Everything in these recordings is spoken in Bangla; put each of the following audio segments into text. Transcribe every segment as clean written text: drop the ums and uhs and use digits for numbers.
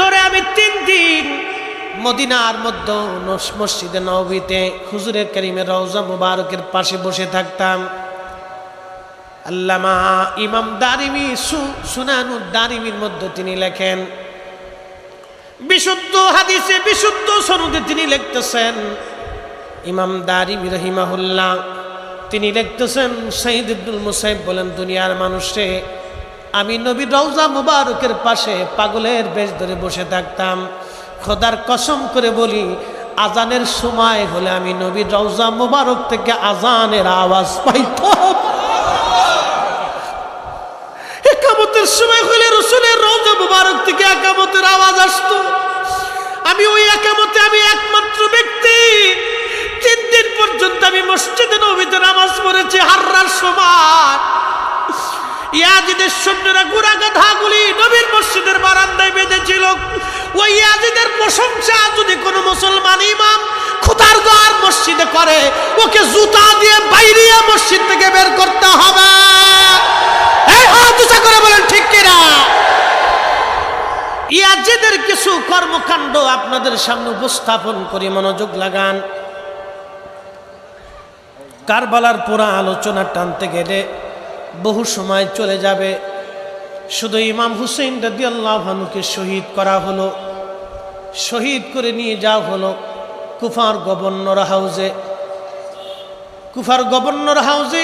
ধরে আমি 3 দিন মদিনার মধ্যে মসজিদে নববীতে হুজুরে কারীমের রওজা মুবারকের পাশে বসে থাকতাম। আল্লামা ইমাম দারিমি সুনানুদ দারিমির মধ্যে তিনি লেখেন, বিশুদ্ধ হাদিসে বিশুদ্ধ সনদে তিনি লিখতেছেন, ইমাম দারিমি রাহিমাহুল্লাহ তিনি লিখতেছেন, সাইদ ইবনুল মুসাইব বলেন, দুনিয়ার মানুষে আমি নবীর রওজা মুবারকের পাশে পাগলের বেশ ধরে বসে থাকতাম। খোদার কসম করে বলি, আজানের সময় হলে আমি নবীর রওজা মুবারক থেকে আজানের আওয়াজ পাইতাম। একামতের সময় হলে রাসূলের রওজা মুবারক থেকে একামতের আওয়াজ আসতো। আমি ওই একামতে আমি একমাত্র ব্যক্তি 3 দিন পর্যন্ত আমি মসজিদে নববীতে নামাজ পড়েছি। হাররার সময় ইয়াজিদের সৈন্যরা ঘোড়া গাধাগুলি নবীর মসজিদের বারান্দায় বেঁধেছিল। ওই ইয়াজিদের প্রশংসা যদি কোনো মুসলমান ইমাম খোদার ঘর মসজিদে করে, ওকে জুতা দিয়ে বাইরে মসজিদ থেকে বের করতে হবে। এই হাত উঁচা করে বলেন ঠিক কিনা? ইয়াজিদের কিছু কর্মকাণ্ড আপনাদের সামনে উপস্থাপন করে মনোযোগ লাগান। কারবালার পুরা আলোচনা টানতে গেলে বহু সময় চলে যাবে। শুধু ইমাম হুসেইন রাদিয়াল্লাহু আনহুকে শহীদ করা হলো, শহীদ করে নিয়ে যাওয়া হলো কুফার গভর্নর হাউসে। কুফার গভর্নর হাউসে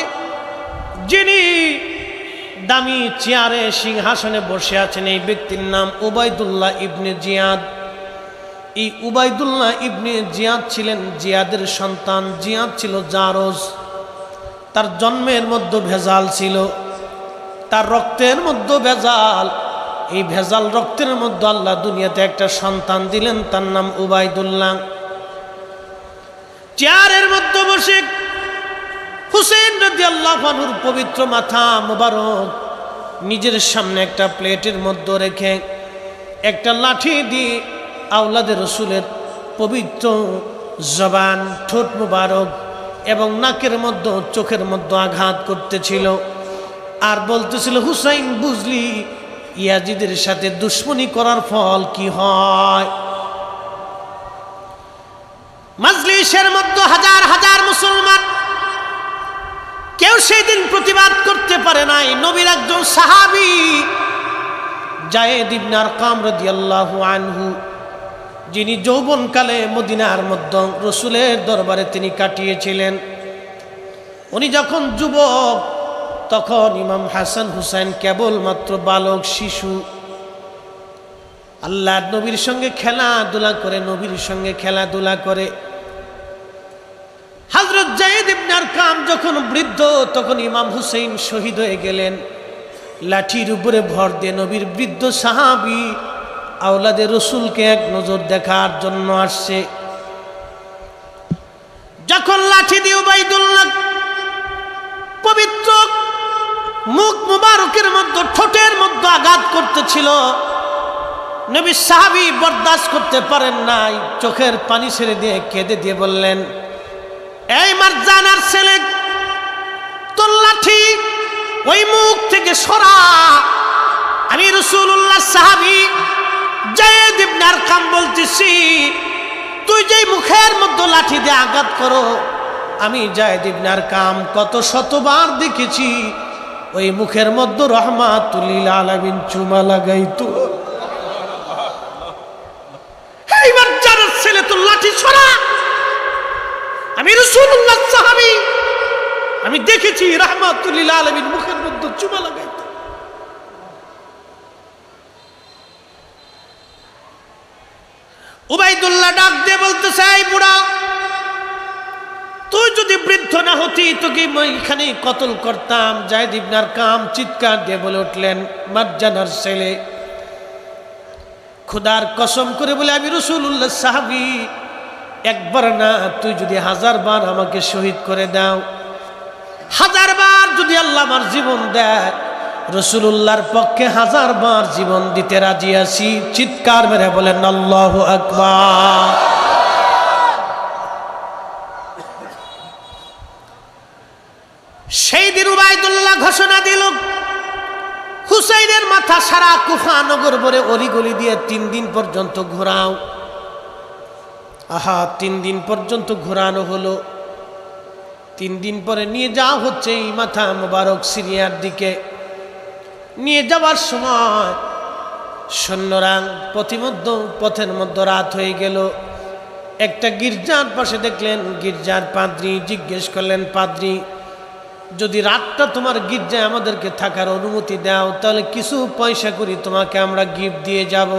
যিনি দামি চেয়ারে সিংহাসনে বসে আছেন, এই ব্যক্তির নাম উবাইদুল্লাহ ইবনে জিয়াদ। এই উবাইদুল্লাহ ইবনে জিয়াদ ছিলেন জিয়াদের সন্তান। জিয়াদ ছিল জারজ। তার জন্মের মধ্যে ভেজাল ছিল, তার রক্তের মধ্যে ভেজাল। এই ভেজাল রক্তের মধ্যে আল্লাহ দুনিয়াতে একটা সন্তান দিলেন, তার নাম উবাইদুল্লাহ। চেয়ারের মধ্যে বসে হুসেইন রাদিয়াল্লাহু আনহুর পবিত্র মাথা মোবারক নিজের সামনে একটা প্লেটের মধ্যে রেখে একটা লাঠি দিয়ে আওলাদে রসুলের পবিত্র জবান, ঠোঁট মোবারক এবং নাকের মধ্যে, চোখের মধ্যে আঘাত করতেছিল আর বলতেছিল, হুসাইন বুঝলি ইয়াজিদের সাথে দুশ্মনী করার ফল কি হয়? মাজলিসের মধ্যে হাজার হাজার মুসলমান, কেউ সেই দিন প্রতিবাদ করতে পারে নাই। নবীর একজন সাহাবী যায়েদ ইবনে আরকাম রাদিয়াল্লাহু আনহু, যিনি যৌবনকালে মদিনার মধ্যে রসুলের দরবারে তিনি কাটিয়েছিলেন, উনি যখন যুবক তখন ইমাম হাসান হুসাইন কেবলমাত্র বালক শিশু। আল্লাহর নবীর সঙ্গে খেলাধুলা করে, নবীর সঙ্গে খেলাধুলা করে। হযরত যায়েদ ইবনে আরকাম যখন বৃদ্ধ, তখন ইমাম হুসাইন শহীদ হয়ে গেলেন। লাঠির উপরে ভর দিয়ে নবীর বৃদ্ধ সাহাবী আওলাদে রসুলকে এক নজর দেখার জন্য আসছে। যখন লাঠি দিয়ে উবাইদুল্লাহ পবিত্র মুখ মুবারকের মধ্যে, ঠোঁটের মধ্যে আঘাত করতেছিল, নবী সাহাবী বরদাস্ত করতে পারেন নাই, চোখের পানি ছেড়ে দিয়ে কেঁদে দিয়ে বললেন, এই মারজানার ছেলে, তোর লাঠি ওই মুখ থেকে সরা। আমি রাসূলুল্লাহ সাহাবী যায়েদ ইবনে আরকাম বলতেছি, তুই যেই মুখের মধ্যে লাঠি দিয়ে আঘাত করো, আমি যায়েদ ইবনে আরকাম কত শতবার দেখেছি ওই মুখের মধ্যে রহমাতুল লিল আলামিন চুমা লাগাইতো। এইবার যারা ছেলে, তোর লাঠি ছড়া। আমি রাসূলুল্লাহ সাহাবী, আমি দেখেছি রহমাতুল লিল আলামিন মুখের মধ্যে চুমা লাগাইতো। উবাইদুল্লাহ ডাক দিয়ে বলতেছে, এই বুড়া, তুই যদি বৃদ্ধ না হতি তোকে এখানে কতল করতাম। যায়েদ ইবনে আরকাম চিৎকার দিয়ে বলে উঠলেন, মারজানার ছেলে, খোদার কসম করে বলে আমি রাসূলুল্লাহ সাহাবী, একবার না তুই যদি 1000 বার আমাকে শহীদ করে দাও, 1000 বার যদি আল্লাহ আমার জীবন দেয়, রাসূলুল্লাহর পক্ষে 1000 বার জীবন দিতে রাজি আছি। চিৎকার মেরে বলেন আল্লাহু আকবার। সেই দিন উবাইদুল্লাহ ঘোষণা দিল, হুসাইনের মাথা সারা কুফা নগর ভরে অলিগলি দিয়ে 3 দিন পর্যন্ত ঘোরাও। আহা, 3 দিন পর্যন্ত ঘোরানো হলো। 3 দিন পরে নিয়ে যাওয়া হচ্ছে এই মাথা মোবারক সিরিয়ার দিকে। নিয়ে যাওয়ার সময় সৈন্যরা পথের মধ্যে রাত হয়ে গেল। একটা গির্জার পাশে দেখলেন, গির্জার পাদ্রী জিজ্ঞেস করলেন, পাদ্রী, যদি রাতটা তোমার গির্জায় আমাদেরকে থাকার অনুমতি দাও, তাহলে কিছু পয়সা করি তোমাকে আমরা গিফট দিয়ে যাব।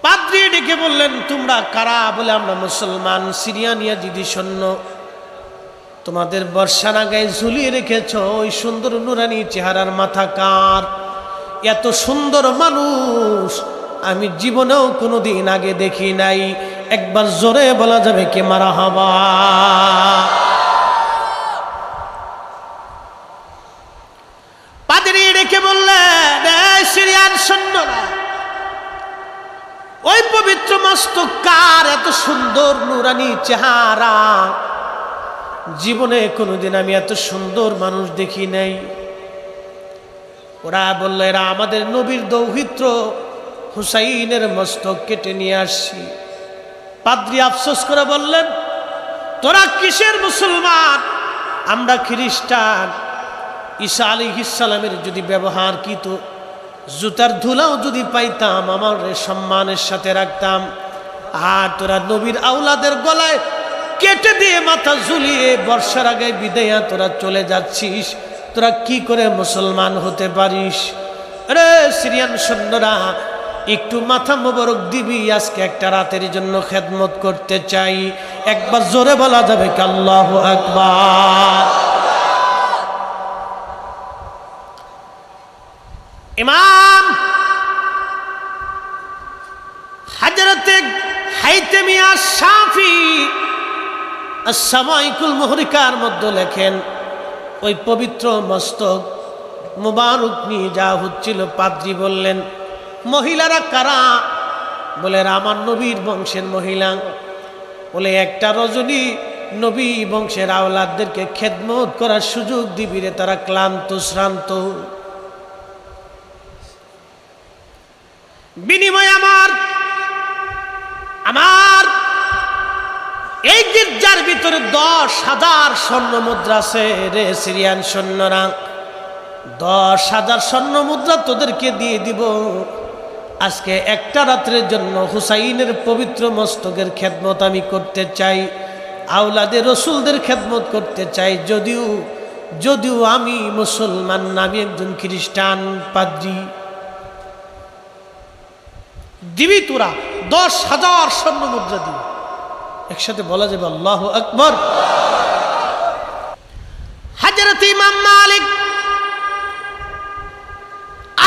পাদ্রী ডেকে বললেন, তোমরা কারা? বলে, আমরা মুসলমান, সিরিয়ান ইয়াজিদি সৈন্য। তোমাদের বর্ষার গায়ে ঝুলিয়ে রেখেছ ওই সুন্দর নুরানি চেহারার মাথা কার? এত সুন্দর মানুষ আমি জীবনেও কোনোদিন আগে দেখি নাই। একবার জোরে বলা যাবে কে মারহাবা? পাদ্রী ডেকে বললেন, সিরিয়ান সৈন্যরা, ওই পবিত্র মস্তক কার? এত সুন্দর নুরানি চেহারা, জীবনে কোনোদিন আমি এত সুন্দর মানুষ দেখি নাই। ওরা বলল, এরা আমাদের নবীর দৌহিত্র হুসাইনের মস্তক কেটে নিয়ে আসছি। পাদ্রী আফসোস করে বললেন, তোরা কিসের মুসলমান? আমরা খ্রিস্টান। ঈসা আলাইহিস সালামের যদি ব্যবহার কিত জুতার ধুলাও যদি পাইতাম আমার সম্মানের সাথে রাখতাম। আর তোরা নবীর আওলাদের গলায় কেটে দিয়ে মাথা ঝুলিয়ে বর্ষার আগে বিদায়া তোরা চলে যাচ্ছিস। তোরা কি করে মুসলমান হতে পারিস? রে সিরিয়ান সৈন্যরা, একটু মাথা মোবারক দিবি, আজকে একটা রাতের জন্য খেদমত করতে চাই। একবার জোরে বলা যাবে কি আল্লাহু আকবার? ইমাম হযরতে হাইতেমিয়া শাফি as-সামাইকুল মুহরিকার মধ্যে লেখেন, ওই পবিত্র মস্তক মুবারক নিয়ে যাওয়া হচ্ছিল। পাদ্রী বললেন, মহিলারা কারা? বলে, আমার নবীর বংশের মহিলা। বলে, একটা রজনী নবী বংশের আওলাদদেরকে খেদমত করার সুযোগ দিবি রে, তারা ক্লান্ত শ্রান্ত। বিনিময় আমার এই গির্জার ভিতরে 10,000 স্বর্ণ মুদ্রা আছে রে সিরিয়ান সৈন্যরা। 10,000 স্বর্ণ মুদ্রা তোদেরকে দিয়ে দিব। আজকে একটা রাত্রের জন্য হুসাইনের পবিত্র মস্তকের খেদমত আমি করতে চাই, আওলাদের রসুলদের খেদমত করতে চাই। যদিও আমি মুসলমান না, আমি একজন খ্রিস্টান। পাদ্রী, দিবি তোরা 10,000 স্বর্ণ মুদ্রা দিবি। একসাথে বলা যাবে আল্লাহু আকবার। হযরত ইমাম মালিক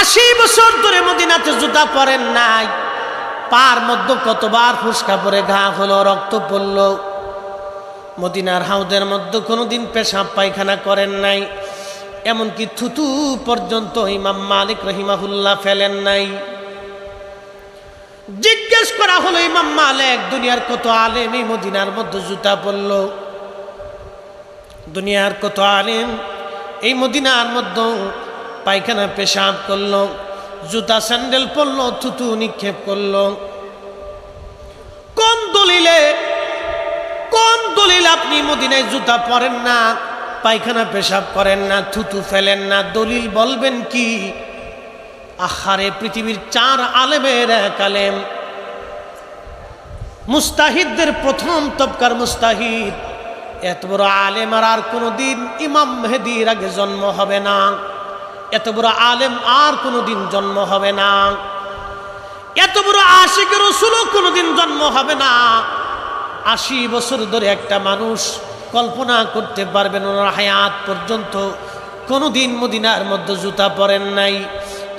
80 বছর ধরে মদিনাতে জুতা পরেন নাই। পার মধ্যে কতবার ফুসকা পরে ঘা হলো, রক্ত পড়ল। মদিনার হাউদের মধ্যে কোনোদিন পেশাব পায়খানা করেন নাই, এমনকি থুতু পর্যন্ত ইমাম মালিক রহিমাহুল্লাহ ফেলেন নাই। জিজ্ঞেস করা হলো, ইমাম মালিক, দুনিয়ার কত আলেম এই মদিনার মধ্যে জুতা পরল? দুনিয়ার কত আলেম এই মদিনার মধ্যে পায়খানা পেশাব করলো, জুতা স্যান্ডেল পরলো, থুতু নিক্ষেপ করলো। কোন দলিলে আপনি মদিনায় জুতা পরেন না, পায়খানা পেশাব করেন না, থুতু ফেলেন না? দলিল বলবেন কি? আহারে, পৃথিবীর 4 আলেমের 1 আলেম, মুস্তাহিদদের প্রথম তবকার মুস্তাহিদ। এত বড় আলেম আর কোনোদিন ইমাম মেহেদির আগে জন্ম হবে না। এত বড় আলেম আর কোনোদিন জন্ম হবে না। এত বড় আশিক রাসূলও কোনোদিন জন্ম হবে না। 80 বছর ধরে একটা মানুষ কল্পনা করতে পারবেন ওনার হায়াত পর্যন্ত কোনোদিন মদিনার মধ্যে জুতা পরেন নাই,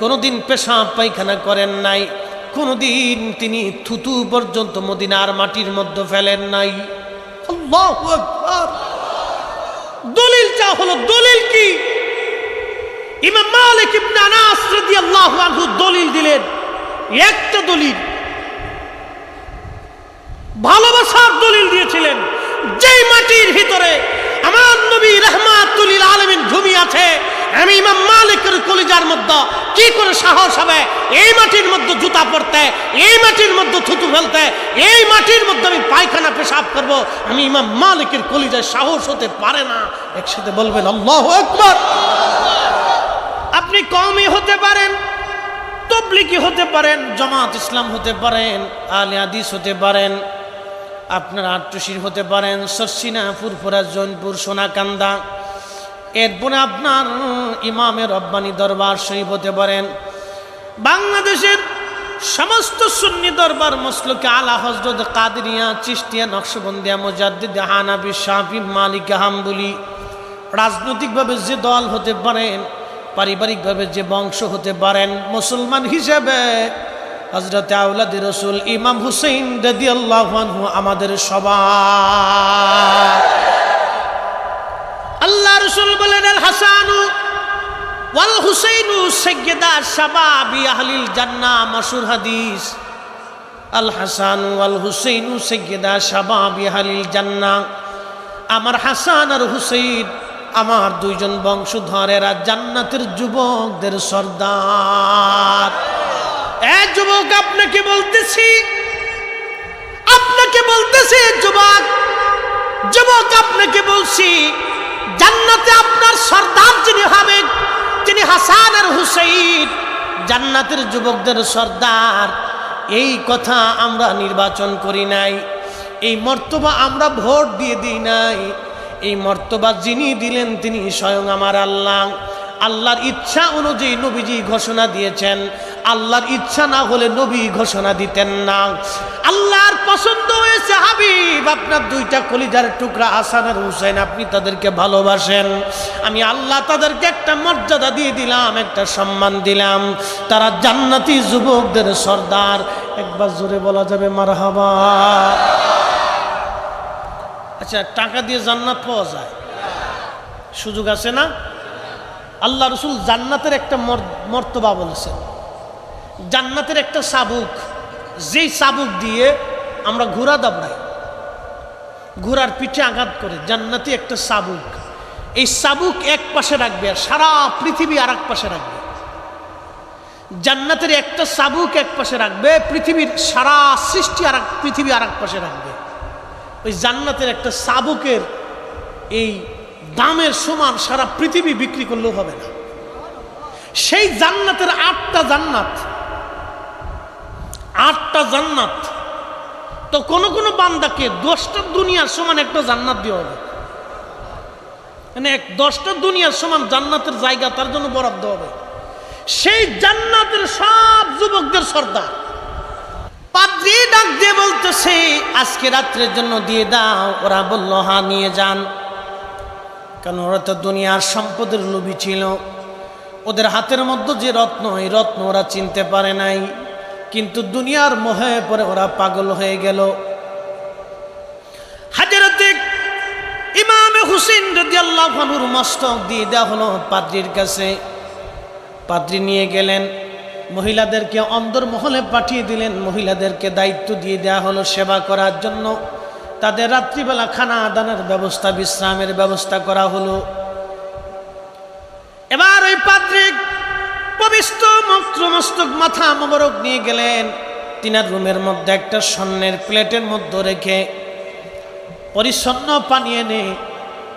কোনোদিন পেশাব পায়খানা করেন নাই, কোনোদিন তিনি থুতু পর্যন্ত মদিনার মাটির মধ্যে ফেলেন নাই। আল্লাহু আকবার। দলিলটা হলো, দলিল কি? ইমাম মালিক ইবনে আনাস রাদিয়াল্লাহু আনহু দলিল দিলেন, একটা দলিল, ভালোবাসার দলিল দিয়েছিলেন। যেই মাটির ভিতরে আমার নবী রাহমাতুল লিল আলামিন ঘুমিয়ে আছে, আমি ইমাম মালিকের কলিজার মধ্যে কি করে সাহস হবে এই মাটির মধ্যে জুতা পরতে, এই মাটির মধ্যে থুতু ফেলতে, এই মাটির মধ্যে আমি পায়খানা পেশাব করব? আমি ইমাম মালিকের কলিজায় সাহস হতে পারে না। একসাথে বলবেন আল্লাহু আকবার। আপনি কওমি হতে পারেন, তবলিগি হতে পারেন, জামাত ইসলাম হতে পারেন, আলে হাদিস হতে পারেন, আপনার আট্টশির হতে পারেন, সরসিনা, ফুরফুরা, জৈনপুর, সোনাকান্দা, এরপরে আপনার ইমামের রব্বানি দরবার শরীফ হতে পারেন, বাংলাদেশের সমস্ত সুন্নি দরবার মসলুকে আলা হযরত কাদেরিয়া, চিশতিয়া, নকশবন্দিয়া, মুজাদ্দিদ, হানাফি, শাফি, মালিকি, হাম্বলি, রাজনৈতিকভাবে যে দল হতে পারেন, পারিবারিকভাবে যে বংশ হতে পারেন, মুসলমান হিসেবে হযরত আওলাদে রাসূল ইমাম হুসাইন রাদিয়াল্লাহু আনহু আমাদের সবার। আল্লাহ রাসূল বলেন আল হাসানু ওয়াল হুসাইনু সাইয়্যিদা শাবাবি আহলিল জান্নাহ, মাশহুর হাদিস। আল হাসানু ওয়াল হুসাইনু সাইয়্যিদা শাবাবি আহলিল জান্নাহ, আমার হাসান আর হুসাইন আমার দুইজন বংশধরেরা জান্নাতের যুবকদের সর্দার। এই যুবক আপনাকে বলতেছি, যুবক, যুবক আপনাকে বলছি, জান্নাতে আপনার সর্দার যিনি হবেন, তিনি হাসান আর হুসাইন, জান্নাতের যুবকদের সর্দার। এই কথা আমরা নির্বাচন করি নাই, এই মর্তবা আমরা ভোট দিয়ে দিই নাই। এই মর্তবা যিনি দিলেন তিনি স্বয়ং আমার আল্লাহ। আল্লাহর ইচ্ছা অনুযায়ী নবীজি ঘোষণা দিয়েছেন, আল্লাহর ইচ্ছা না হলে নবী ঘোষণা দিতেন না। আল্লাহর পছন্দ হয়েছে হাবিব আপনার দুইটা কলিজার টুকরা হাসান আর হুসাইন, আপনি তাদেরকে ভালোবাসেন, আমি আল্লাহ তাদেরকে একটা মর্যাদা দিয়ে দিলাম, একটা সম্মান দিলাম, তারা জান্নাতি যুবকদের সর্দার। একবার জোরে বলা যাবে মারহাবা? আচ্ছা, টাকা দিয়ে জান্নাত পাওয়া যায়? সুযোগ আছে না? আল্লাহ রসুল জান্নাতের একটা মর্তবা বলেছেন, জান্নাতের একটা চাবুক, যেই চাবুক দিয়ে আমরা ঘোড়া দাবড়াই, ঘোড়ার পিঠে আঘাত করে, জান্নাতি একটা চাবুক। এই চাবুক এক পাশে রাখবে আর সারা পৃথিবী আর এক পাশে রাখবে। জান্নাতের একটা চাবুক এক পাশে রাখবে, পৃথিবীর সারা সৃষ্টি আর পৃথিবী আর এক পাশে রাখবে। ওই জান্নাতের একটা চাবুকের এই দামের সমান সারা পৃথিবী বিক্রি করলেও হবে না। সেই জান্নাতের আটটা জান্নাত, তো কোন কোন বান্দাকে 10টা দুনিয়ার সমান একটা জান্নাত দেওয়া হবে, মানে 10টা দুনিয়ার সমান জান্নাতের জায়গা তার জন্য বরাদ্দ হবে। সেই জান্নাতের সব যুবকদের সর্দার। পাদ্রী ডাক দিয়ে বলতেছে, আজকে রাত্রের জন্য দিয়ে দাও। ওরা বলল হ্যাঁ নিয়ে যান, কারণ ওরা তো দুনিয়ার সম্পদের লোভী ছিল। ওদের হাতের মধ্যে যে রত্ন, এই রত্ন ওরা চিনতে পারে নাই, কিন্তু দুনিয়ার মোহে পরে ওরা পাগল হয়ে গেল। হযরতে ইমাম হুসাইন রাদিয়াল্লাহু আনহুর মস্তক দিয়ে দেওয়া হলো পাদ্রীর কাছে। পাদ্রী নিয়ে গেলেন, মহিলাদেরকে অন্দরমহলে পাঠিয়ে দিলেন, মহিলাদেরকে দায়িত্ব দিয়ে দেওয়া হলো সেবা করার জন্য। তাদের রাত্রিবেলা খানা দানের ব্যবস্থা, বিশ্রামের ব্যবস্থা করা হলো। এবার ওই পাদ্রী পবিত্র মস্তক মাথা মোবারক নিয়ে গেলেন তিনার রুমের মধ্যে, একটা স্বর্ণের প্লেটের মধ্যে রেখে পরিচ্ছন্ন পানি এনে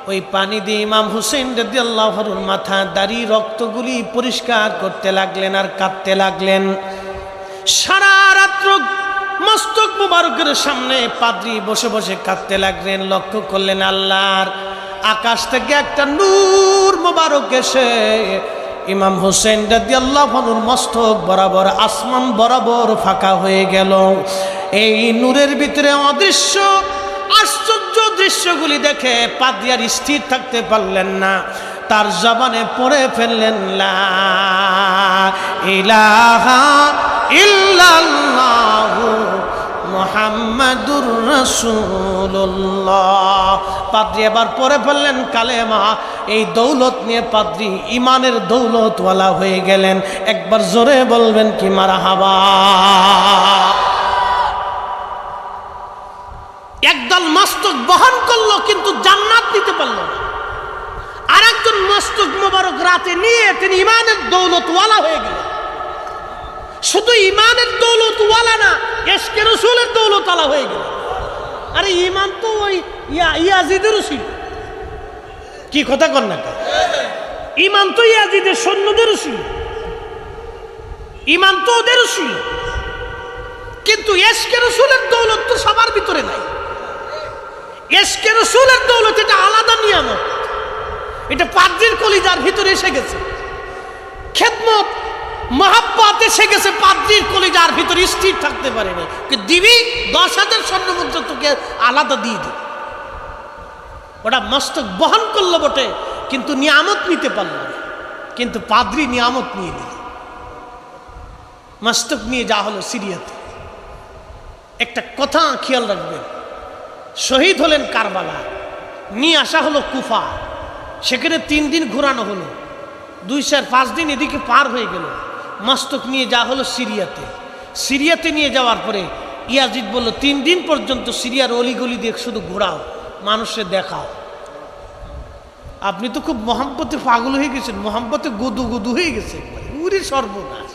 ওই পানি দিয়ে ইমাম হুসাইন রাদিয়াল্লাহু আনহুর মাথা, দাড়ি, রক্তগুলি পরিষ্কার করতে লাগলেন আর কাঁদতে লাগলেন। সারা রাত্র মস্তক মুবারকের সামনে পাদ্রী বসে বসে কাঁদতে লাগলেন। লক্ষ্য করলেন আল্লাহর আকাশ থেকে একটা নূর মুবারক এসে ইমাম হুসাইন রাদিয়াল্লাহু আনহুর মস্তক বরাবর, আসমান বরাবর ফাঁকা হয়ে গেল। এই নূরের ভিতরে অদৃশ্য আশ্চর্য দৃশ্যগুলি দেখে পাদ্রী আর স্থির থাকতে পারলেন না, তার জবানে পড়ে ফেললেন লা ইলাহা ইল্লাল্লাহু মুহাম্মাদুর রাসূলুল্লাহ। পাদ্রী এবার পড়ে ফেললেন কালেমা। এই দৌলত নিয়ে পাদ্রী ইমানের দৌলতওয়ালা হয়ে গেলেন। একবার জোরে বলবেন কি মারহাবা? একদল মস্তক বহন করলো কিন্তু জান্নাত নিতে পারল না। আর একজন মস্তক মোবারক রাতে নিয়ে তিনি ইমানের দৌলতওয়ালা হয়ে গেলেন। শুধু ইমানের দৌলতওয়ালা না, ইশকে রাসূলের দৌলতওয়ালা হয়ে গেলেন। আরে ইমান তো ওই ইয়াজিদেরও ছিল, কি কথা কন না? ইমান তো ইয়াজিদের সৈন্যদেরও ছিল, ইমান তো ওদেরও ছিল, কিন্তু ইশকে রাসূলের দৌলত তো সবার ভিতরে নাই। ইশকে রাসূলের দৌলত এটা আলাদা নিয়ামত, এটা পাদ্রীর কলিজার ভিতরে এসে গেছে। খেদমত মহাব্বত এসে গেছে পাদ্রীর কলিজার ভিতরে, স্থির থাকতে পারে না। দিবি 10,000 স্বর্ণ মুদ্রা তোকে আলাদা দিয়ে দিই। ওটা মস্তক বহন করলো বটে, কিন্তু নিয়ামত নিতে পারলো না। কিন্তু পাদ্রী নিয়ামত নিয়ে নিল। মস্তক নিয়ে যা হলো সিরিয়াতে। একটা কথা খেয়াল রাখবেন, শহীদ হলেন কারবালা, নিয়ে আসা হলো কুফা, সেখানে 3 দিন ঘোরানো হলো, 2-4-5 দিন এদিকে পার হয়ে গেল। মস্তক নিয়ে যা হলো সিরিয়াতে। সিরিয়াতে নিয়ে যাওয়ার পরে ইয়াজিদ বলল 3 দিন পর্যন্ত সিরিয়ার অলিগলি দিয়ে শুধু ঘোরাও, মানুষে দেখাও। আপনি তো খুব মোহাম্মতে পাগল হয়ে গেছেন, মোহাম্মতে গদু গদু হয়ে গেছে, উরি সর্বনাশ।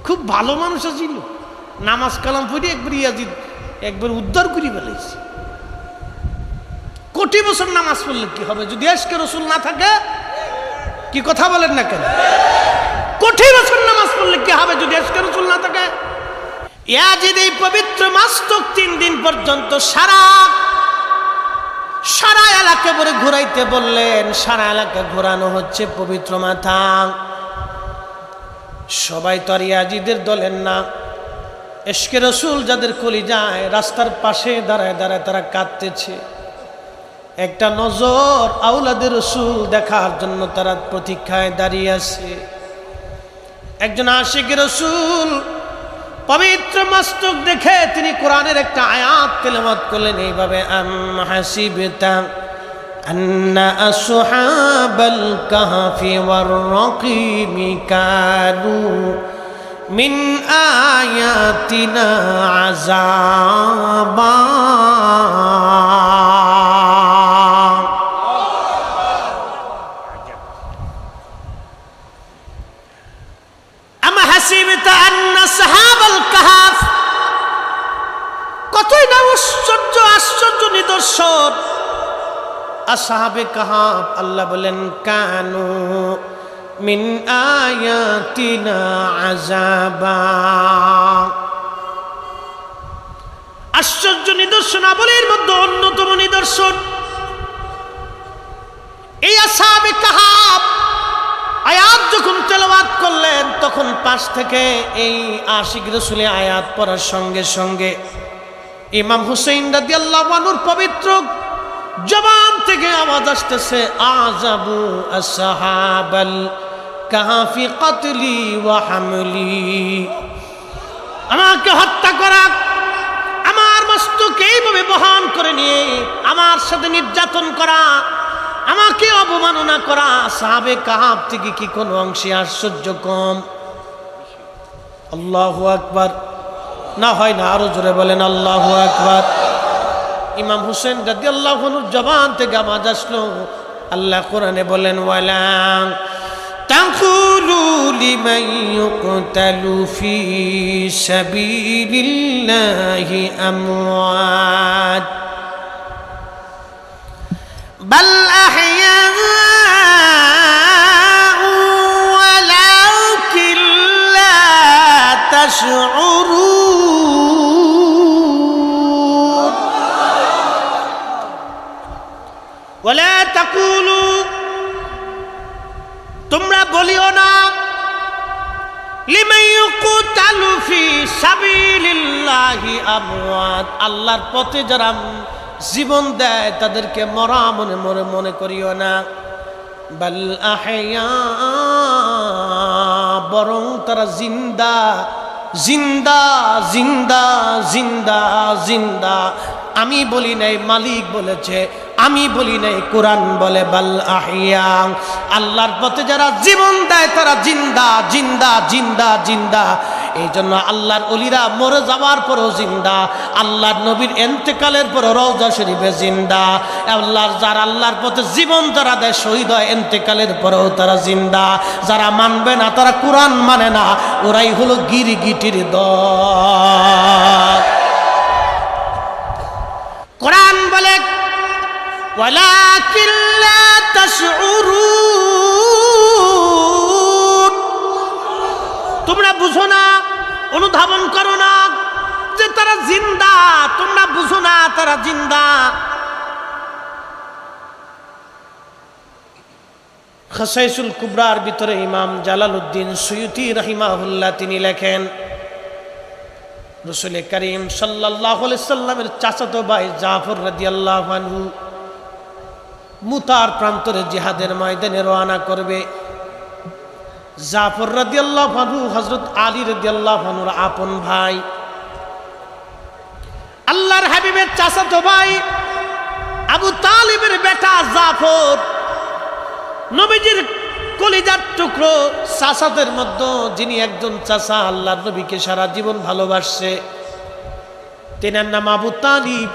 খুব ভালো মানুষ ছিল, নামাজ কালাম পড়ে একবার ইয়াজিদ একবার উদ্ধার করে ফেলেছে। কোটি বছর নামাজ পড়লে কি হবে যদি ইশকে রাসূল না থাকে? কি কথা বলেন না কেন? কোটি বছর নামাজ পড়লে কি হবে যদি ইশকে রাসূল না থাকে? ইয়াজিদ এই পবিত্র মস্তক 3 দিন পর্যন্ত সারা এলাকা ভরে ঘুরাইতে বললেন। সারা এলাকা ঘোরানো হচ্ছে পবিত্র মাথা। সবাই তো আর ইয়াজিদের দলের না। ইশকে রাসূল যাদের কলিজায়, রাস্তার পাশে দাঁড়ায় দাঁড়ায় তারা কাঁদতেছে। একটা নজর আওলাদের রাসূল দেখার জন্য তারা প্রতীক্ষায় দাঁড়িয়ে আছে। একজন আশিকের রাসূল পবিত্র মস্তক দেখে তিনি কোরআনের একটা আয়াত তেলাওয়াত করলেন এইভাবে, আম হাসিবতা আন্না আসহাবাল কাহফি ওয়ার রাকিমি কানু মিন আয়াতিনা আযাবা। কতই না আশ্চর্য নিদর্শন। আসহাবে কাহাফ, আল্লাহ বলেন কানু মিন আয়াতিনা আযাবা। আশ্চর্য নিদর্শনাবলীর মধ্যে অন্যতম নিদর্শন এই আসহাবে কাহাফ। আয়াত যখন তেলাওয়াত করলেন তখন পাশ থেকে এই আশিক রাসূলের আয়াত পড়ার সঙ্গে সঙ্গে ইমাম হুসাইন রাদিয়াল্লাহু আনহুর পবিত্র জবান থেকে আওয়াজ আসতেছে, আযাবু আসহাবাল কাহফি কতলি ওয়া হামলি। আমাকে হত্যা করা, আমার মস্তক এইভাবে বহন করে নিয়ে আমার সাথে নির্যাতন করা, আমাকে অবমাননা করা সাহাবে কাহাফ থেকে কি কোনো অংশে আশ্চর্য কম? আল্লাহু আকবার। না হয় না, আরো জোরে বলেন আল্লাহু আকবার। ইমাম হুসেন রাদিয়াল্লাহু আনহুর জবান থেকে আওয়াজ আসলো, আল্লাহ কোরআনে বলেন, ওয়ালা তাকুলু লিমান ইউকতালু ফি সাবিলিল্লাহি আমওয়াত বাল আহইয়াউ ওয়ালাকিন লা তাশউরুন। ওয়ালা তাকুলু, তোমরা বলিও না, লিমান ইউকতালু ফি সাবিলিল্লাহি আমওয়াত, আল্লাহর পথে যারা জীবন দেয় তাদেরকে মরা মনে করিও না। বাল আহইয়া, বরং তারা জিন্দা জিন্দা জিন্দা জিন্দা জিন্দা। আমি বলি নাই, মালিক বলেছে, আমি বলি নাই, কোরআন বলে বাল আহইয়া। আল্লাহর পথে যারা জীবন দেয় তারা জিন্দা জিন্দা জিন্দা জিন্দা। এই জন্য আল্লাহর ওলিরা মরে যাওয়ার পরও জিন্দা, আল্লাহর নবীর ইন্তেকালের পরও রওজা শরীফে জিন্দা। আল্লাহর পথে জীবন যারা দেয় শহীদ হয় ইন্তেকালের পরেও তারা জিন্দা। যারা মানবে না, তারা কোরআন মানে না, ওরাই হলো গিরগিটির দল। কোরআন বলে ওয়ালাকিন লা তাশউরুন, তোমরা বুঝো না, অনুধাবন করো না যে তারা জিন্দা, তোমরা বুঝো না তারা জিন্দা। খাসাইসুল কুবরার ভিতরে ইমাম জালালউদ্দিন সুয়ুতি রাহিমাহুল্লাহ তিনি লেখেন, রাসূল করিম সাল্লাল্লাহু আলাইহি সাল্লামের চাচাতো ভাই জাফর রাদিয়াল্লাহু আনহু মুতার প্রান্তরে জিহাদের ময়দানে রওনা করবে। জাফর রাদিয়াল্লাহু আনহু হযরত আলী রাদিয়াল্লাহু আনহুর আপন ভাই, আল্লাহর হাবিবের চাচাতো ভাই আবু তালিবের বেটা জাফর, নবীজির কলিজার টুকরো চাচাদের মধ্যে যিনি একজন চাচা আল্লাহর নবীকে সারা জীবন ভালোবাসছে, তেনার নাম আবু তালিব।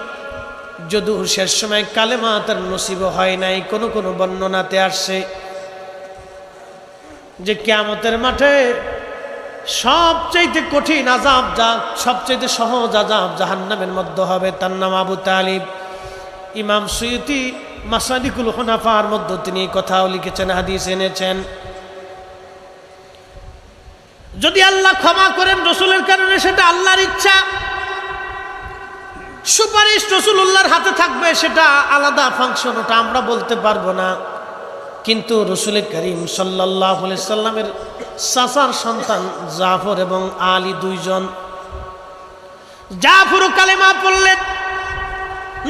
যদিও শেষ সময় কালেমা তার নসিব হয় নাই, কোন কোন বর্ণনাতে আসছে যে কিয়ামতের মাঠে সবচেয়ে কঠিন আযাব, যা সবচেয়ে সহজ আযাব জাহান্নামের মধ্যে হবে, তার নাম আবু তালিব। ইমাম সুয়ুতি মাসালিকুল হুনাফার মধ্যে তিনি কথাও লিখেছেন, হাদিস এনেছেন। যদি আল্লাহ ক্ষমা করেন রাসূলের কারণে, সেটা আল্লাহর ইচ্ছা। সুপারিশ রাসূলুল্লাহর হাতে থাকবে, সেটা আলাদা ফাংশন, ওটা আমরা বলতে পারবো না। কিন্তু রাসূল করিম সাল্লাল্লাহু আলাইহি সাল্লামের চাচার সন্তান জাফর এবং আলী দুইজন। জাফর কালেমা পড়লেন,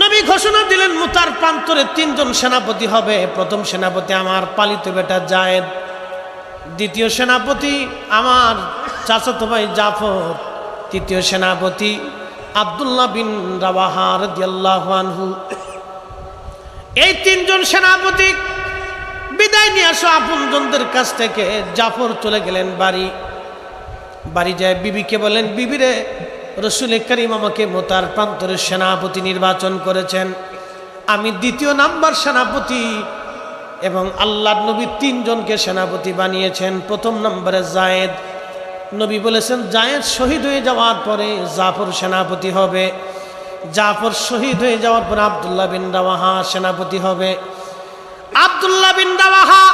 নবী ঘোষণা দিলেন মুতার প্রান্তরে তিনজন সেনাপতি হবে। প্রথম সেনাপতি আমার পালিত বেটা জায়েদ, দ্বিতীয় সেনাপতি আমার চাচাতো ভাই জাফর, তৃতীয় সেনাপতি আব্দুল্লাহ বিন রাওয়াহা রাদিয়াল্লাহু আনহু। এই তিনজন সেনাপতি বিদায় নিয়ে আসো আপনজনদের কাছ থেকে। জাফর চলে গেলেন বাড়ি যায় বিবিকে বলেন, বিবিরে রাসূল করিম আমাকে মুতার প্রান্তরের সেনাপতি নির্বাচন করেছেন, আমি দ্বিতীয় নাম্বার সেনাপতি, এবং আল্লাহর নবী তিনজনকে সেনাপতি বানিয়েছেন। প্রথম নম্বরে জায়েদ, নবী বলেছেন জায়েদ শহীদ হয়ে যাওয়ার পরে জাফর সেনাপতি হবে। জাফর শহীদ হয়ে যাওয়ার পরে আব্দুল্লাহ বিন রাওয়াহা সেনাপতি হবে। আব্দুল্লাহ বিন রাওয়াহা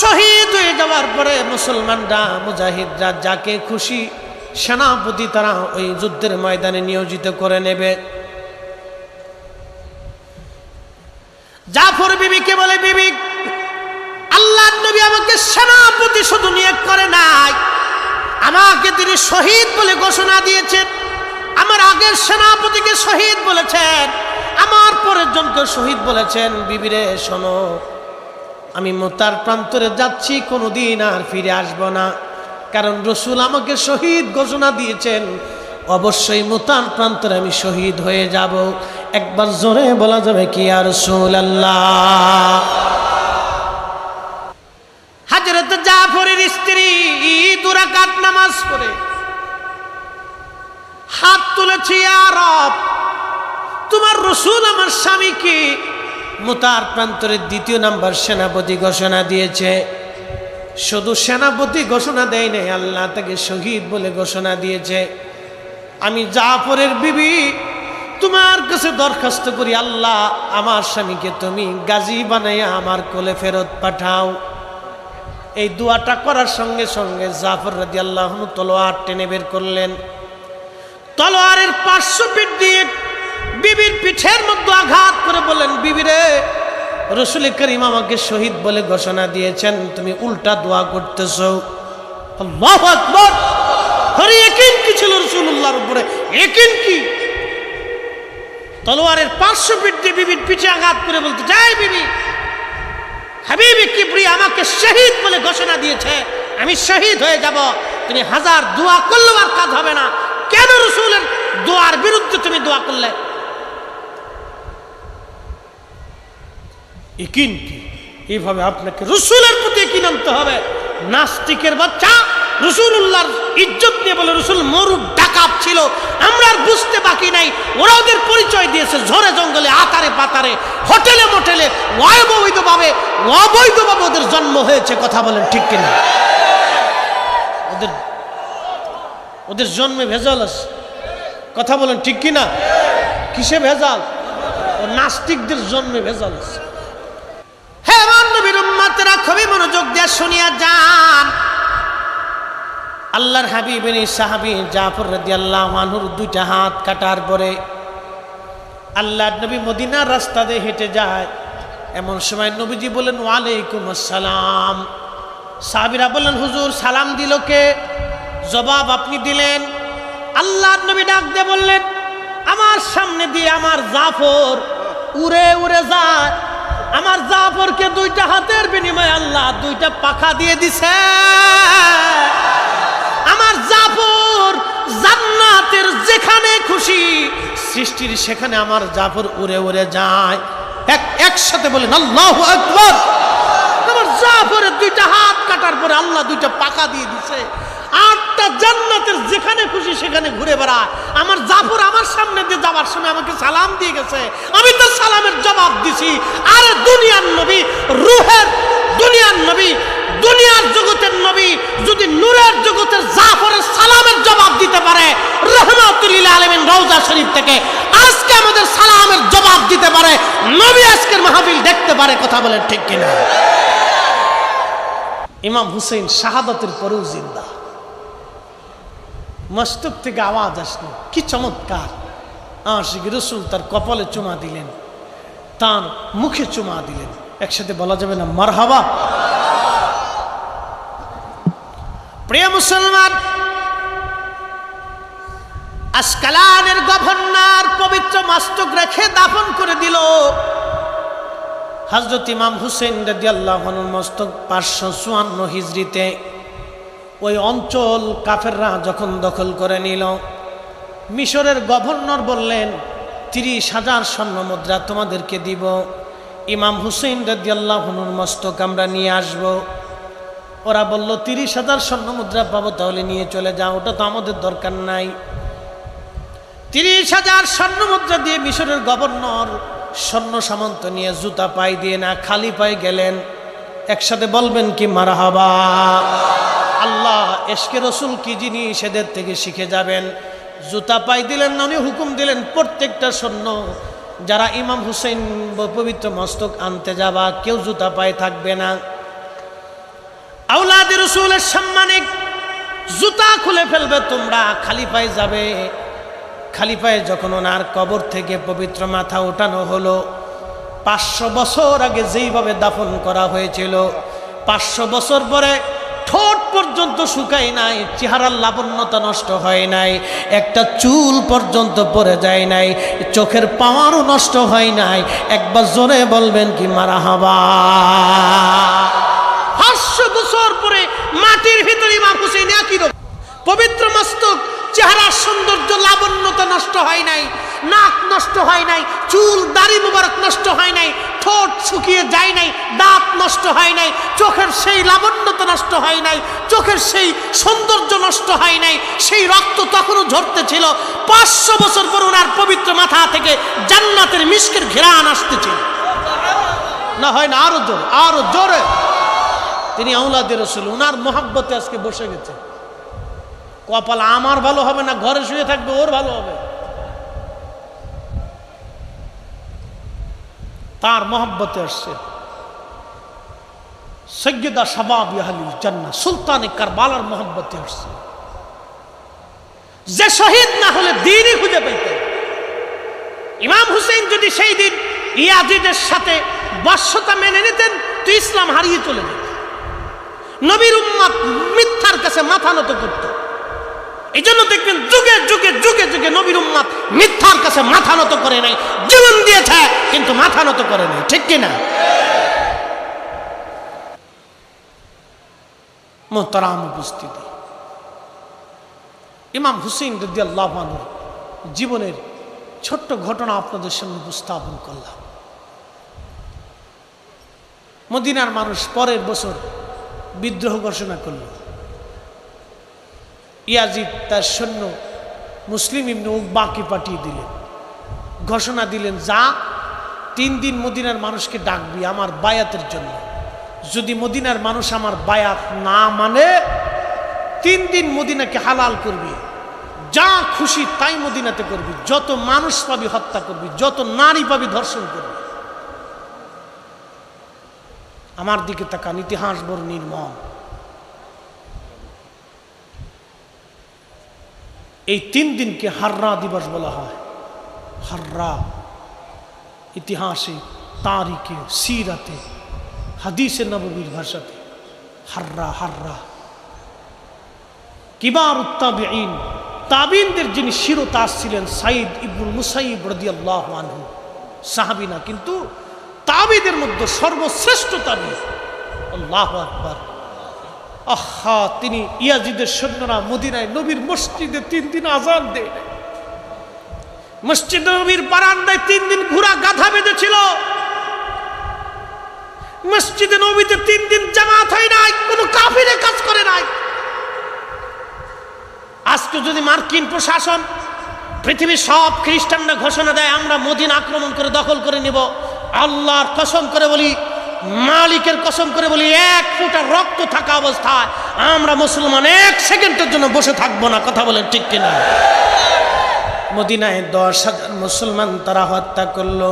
শহীদ হয়ে যাওয়ার পরে মুসলমানরা, মুজাহিদরা যাকে খুশি সেনাপতি তারা ওই যুদ্ধের ময়দানে নিয়োজিত করে নেবে। জাফর বিবিকে বলে, বিবি আল্লাহর নবী আমাকে সেনাপতি শুধু নিয়োগ করে নাই, আমাকে তিনি শহীদ বলে ঘোষণা দিয়েছেন। আমার আগের সেনাপতিকে শহীদ বলেছেন, আমার পরের জনকে শহীদ বলেছেন। বিবিরে শোনো, আমি মুতার প্রান্তরে যাচ্ছি, কোনোদিন আর ফিরে আসবো না, কারণ রাসূল আমাকে শহীদ ঘোষণা দিয়েছেন, অবশ্যই মুতার প্রান্তরে আমি শহীদ হয়ে যাব। একবার জোরে বলা যাবে কি ইয়া রাসূলুল্লাহ? হযরত জাফরের স্ত্রী 2 রাকাত নামাজ পড়ে হাত তুলেছে, ইয়া রব, তোমার রাসূল আমার স্বামীকে মুতার প্রান্তরের দ্বিতীয় নাম্বার সেনাপতি ঘোষণা দিয়েছে। শুধু সেনাপতি ঘোষণা দেয় নাই, আল্লাহ তাকে শহীদ বলে ঘোষণা দিয়েছে। আমি জাফরের বিবি তোমার কাছে দরখাস্ত করি, আল্লাহ আমার স্বামীকে তুমি গাজী বানাইয়া আমার কোলে ফেরত পাঠাও। এই দোয়াটা করার সঙ্গে সঙ্গে জাফর রাদিয়াল্লাহু আনহু তলোয়ার টেনে বের করলেন। তলোয়ারের পার্শ্বপিঠ দিয়ে বিবির পিঠের মধ্যে আঘাত করে বললেন, বিবিরে রাসূল করিম আমাকে শহীদ বলে ঘোষণা দিয়েছেন, তুমি উল্টা দোয়া করতেছো। আল্লাহু আকবার! হরি ইয়াকিন কি ছিল রাসূলুল্লাহর উপরে, ইয়াকিন কি? তলোয়ারের পার্শ্বপিঠ দিয়ে বিবির পিঠে আঘাত করে বলতে, যাই বিবি, হাবিবে কিবরি আমাকে শহীদ বলে ঘোষণা দিয়েছে, আমি শহীদ হয়ে যাব, তুমি হাজার দোয়া করলেও আর কাজ হবে না। কেন রাসূলের দোয়ার বিরুদ্ধে তুমি দোয়া করলে? ইয়াকিন কি? এইভাবে আপনাকে রাসূলের প্রতি ইয়াকিন আনতে হবে। নাস্তিকের বাচ্চা, রাসূলুল্লাহর ইজ্জত নিয়ে বলে রসুল মরুর ডাকাত ছিল, আমরা আর বুঝতে বাকি নাই। ওরা ওদের পরিচয় দিয়েছে ঝড়ে জঙ্গলে, আতারে পাতারে, হোটেলে মোটেলে, অবৈধভাবে ওদের জন্ম হয়েছে। কথা বলেন ঠিক কিনা? ওদের জন্মে ভেজাল আছে। কথা বলেন ঠিক কিনা? কিসে ভেজাল? ও নাস্তিকদের জন্মে ভেজাল আছে। হ্যাঁ নবীর উম্মতেরা খুবই মনোযোগ দিয়ে শুনিয়া যান। আল্লাহর হাবিবের সাহাবী জাফর রাদিয়াল্লাহু আনহুর দুইটা হাত কাটার পরে আল্লাহর নবী মদিনার রাস্তা দিয়ে হেঁটে যায়। এমন সময় নবীজি বলেন ওয়ালাইকুম আসসালাম। সাহাবীরা বললেন হুজুর সালাম দিল কে? জবাব আপনি দিলেন। আল্লাহর নবী ডাক দিয়ে বললেন আমার সামনে দিয়ে আমার জাফর উড়ে উড়ে যায়। আমার জাফরকে দুইটা হাতের বিনিময়ে আল্লাহ দুইটা পাখা দিয়ে দিছে। আমার জাফর জান্নাতের যেখানে খুশি সৃষ্টির সেখানে আমার জাফর উড়ে উড়ে যায়। একসাথে বলেন আল্লাহু আকবার। আমার জাফরের দুইটা হাত কাটার পরে আল্লাহ দুইটা পাখা দিয়ে দিছে। আটটা জান্নাতের যেখানে খুশি সেখানে ঘুরে বেড়ায়। আমার জাফর আমার সামনে দিয়ে যাওয়ার সময় আমাকে সালাম দিয়ে গেছে, আমি তো সালামের জবাব দিছি। আরে দুনিয়ার নবী, রূহের দুনিয়ার নবী, দুনিয়ার জগতের নবী যদি নূরের জগতের জাফরের সালামের জবাব দিতে পারে, রাহমাতুল লিল আলামিন রওজা শরীফ থেকে আজকে আমাদের সালামের জবাব দিতে পারে, নবী আজকের মাহফিল দেখতে পারে। কথা বলেন ঠিক কিনা? ইমাম হুসেইন শাহাদাতের পরেও জিন্দা। মস্তক থেকে আওয়াজ আসলো, কি চমৎকার! আশিক রাসূল তার কপালে চুমা দিলেন, তার মুখে চুমা দিলেন। একসাথে বলা যাবে না মারহাবা? প্রিয় মুসলমান, আসকালানের গভর্নর পবিত্র মস্তক রেখে দাফন করে দিল। হযরত ইমাম হুসেইন রাদিয়াল্লাহু আনহুর মস্তক 554 হিজরিতে ওই অঞ্চল কাফেররা যখন দখল করে নিল, মিশরের গভর্নর বললেন 30,000 স্বর্ণ মুদ্রা তোমাদেরকে দিব, ইমাম হুসেইন রাদিয়াল্লাহু আনহুর মস্তক আমরা নিয়ে আসব। ওরা বলল 30,000 স্বর্ণ মুদ্রা পাবো, তাহলে নিয়ে চলে যাও, ওটা তো আমাদের দরকার নাই। 30,000 স্বর্ণ মুদ্রা দিয়ে মিশরের গভর্নর স্বর্ণ সামন্ত নিয়ে জুতা পায়ে দিয়ে না খালি পায়ে গেলেন। একসাথে বলবেন কি মারহাবা? আল্লাহ এশকে রসুল কি জিনিস এদের থেকে শিখে যাবেন। জুতা পায়ে দিলেন না, উনি হুকুম দিলেন প্রত্যেকটা স্বর্ণ যারা ইমাম হুসেইন পবিত্র মস্তক আনতে যাবা কেউ জুতা পায়ে থাকবে না। আওলাদ রসুলের সম্মানে জুতা খুলে ফেলবে, তোমরা খালি পায়ে যাবে। খালি পায়ে যখন ওনার কবর থেকে পবিত্র মাথা ওঠানো হলো, 500 বছর আগে যেইভাবে দাফন করা হয়েছিল, 500 বছর পরে ঠোঁট পর্যন্ত শুকায় নাই, চেহারার লাবণ্যতা নষ্ট হয় নাই, একটা চুল পর্যন্ত পড়ে যায় নাই, চোখের পাওয়ারও নষ্ট হয় নাই। একবার জোরে বলবেন কি মারহাবা? 500 বছর পরে মাটির ভিতরে ইমাম হুসেইন একই রকম পবিত্র মস্তক, চেহারার সৌন্দর্য লাবণ্যতা নষ্ট হয় নাই, নাক নষ্ট হয় নাই, চুল দাড়ি মুবারক নষ্ট হয় নাই, ঠোঁট শুকিয়ে যায় নাই, দাঁত নষ্ট হয় নাই, চোখের সেই লাবণ্যতা নষ্ট হয় নাই, চোখের সেই সৌন্দর্য নষ্ট হয় নাই, সেই রক্ত তখনও ঝরতেছিল। 500 বছর পর ওনার পবিত্র মাথা থেকে জান্নাতের মিস্কের ঘ্রাণ আসতেছিল। না হয় না? আরো জোরে, আরো জোরে। তিনি আওলাদে রাসূল, ওনার মহব্বতে আজকে বসে গেছে। কপাল আমার ভালো হবে না, ঘরে শুয়ে থাকবে, ওর ভালো হবে। তার মহব্বতে আসছে। সৈয়দা শাবাব আহলিল জান্নাহ সুলতানে কারবালার মহব্বতে আসছে। যে শহীদ না হলে দ্বীনই খুঁজে পেতেন। ইমাম হুসেইন যদি সেই দিন ইয়াজিদের সাথে বশ্যতা মেনে নিতেন তো ইসলাম হারিয়ে চলে যেত। নবীর উম্মত মিথ্যার কাছে মাথা নত করত। এই জন্য দেখবেন যুগে যুগে যুগে যুগে নবীর উম্মত মিথ্যার কাছে মাথা নত করে নাই, জীবন দিয়েছে কিন্তু মাথা নত করে নাই। ঠিক কিনা? মুহতারাম উপস্থিতি, ইমাম হুসেইন রাদিয়াল্লাহু আনহু জীবনের ছোট্ট ঘটনা আপনাদের সামনে উপস্থাপন করলাম। মদিনার মানুষ পরের বছর বিদ্রোহ ঘোষণা করল। ইয়াজিদ তার সৈন্য মুসলিম ইবনে উকবাকে পাঠিয়ে দিলেন, ঘোষণা দিলেন, যা 3 দিন মদিনার মানুষকে ডাকবি আমার বায়াতের জন্য। যদি মদিনার মানুষ আমার বায়াত না মানে 3 দিন মদিনাকে হালাল করবি, যা খুশি তাই মদিনাতে করবি, যত মানুষ পাবি হত্যা করবি, যত নারী পাবি ধর্ষণ করবি। আমার দিকে তাকান, ইতিহাস বড় নির্মম। এই 3 দিনকে হাররা দিবস বলা হয়। হাররা ইতিহাসে, তারিখে, সিরাতে, হাদিসে নববীর ভাষাতে হাররা হাররা। কিবার তাবিঈন, তাবিঈনদের যিনি শিরোতাজ ছিলেন সাইদ ইবনুল মুসাইয়িব রাদিয়াল্লাহু আনহু, সাহাবী না কিন্তু তাবিঈদের মধ্যে সর্বশ্রেষ্ঠ তাবিঈ। আল্লাহু আকবার। আহা, তিনি ইয়াজিদের সৈন্যরা মদিনায় নবীর মসজিদে 3 দিন আযান দেয়, মসজিদ নবীর বারান্দায় 3 দিন ঘোড়া গাধা বেঁধেছিল, মসজিদে নবীতে 3 দিন জামাত হয় নাই, কোনো কাফিরে কাজ করে নাই। আজকে যদি মার্কিন প্রশাসন, পৃথিবীর সব খ্রিস্টানরা ঘোষণা দেয় আমরা মদিনা আক্রমণ করে দখল করে নিব, আল্লাহর কসম করে বলি, মালিকের কসম করে বলি, 1 ফোঁটা রক্ত থাকা অবস্থায় আমরা মুসলমান 1 সেকেন্ডের জন্য বসে থাকবো না। কথা বলেন ঠিক কিনা? মদিনায় 10,000 মুসলমান তারা হত্যা করলো,